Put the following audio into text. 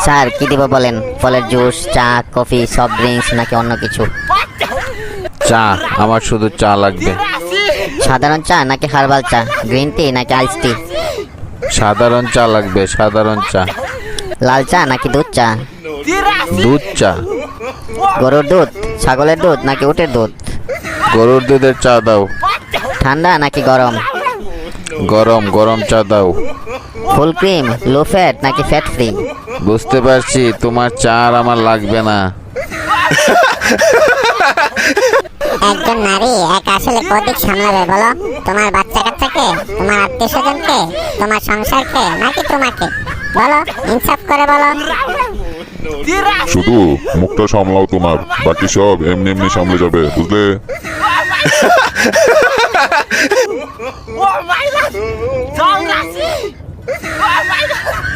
Sir কি দিব বলেন? ফলের জুস, চা, কফি, সফট ড্রিঙ্কস নাকি অন্য কিছু? চা, আমার শুধু চা লাগবে। সাধারণ চা নাকি হার্বাল চা? গ্রিন টি নাকি আইস টি? সাধারণ চা লাগবে, সাধারণ চা। লাল চা নাকি দুধ চা? দুধ চা। গরুর দুধ, ছাগলের দুধ নাকি উটের দুধ? গরুর দুধের চা দাও। ঠান্ডা নাকি গরম? গরম গরম চা দাও। ফুল ক্রিম, লো ফ্যাট নাকি ফ্যাট ফ্রি? বুঝতে পারছি তোমার চা আর আমার লাগবে না। একজন নারী একা আসলে কতদিক সামলাবে বলো? তোমার বাচ্চা কাচ্চাকে, তোমার আত্মীয় স্বজনকে, তোমার সংসারকে, নাকি তোমাকে? বলো, ইনসাফ করে বলো। শুধু মুখটা সামলাও তোমার, বাকি সব এমনি এমনি সামলে যাবে, বুঝলে? Oh my god!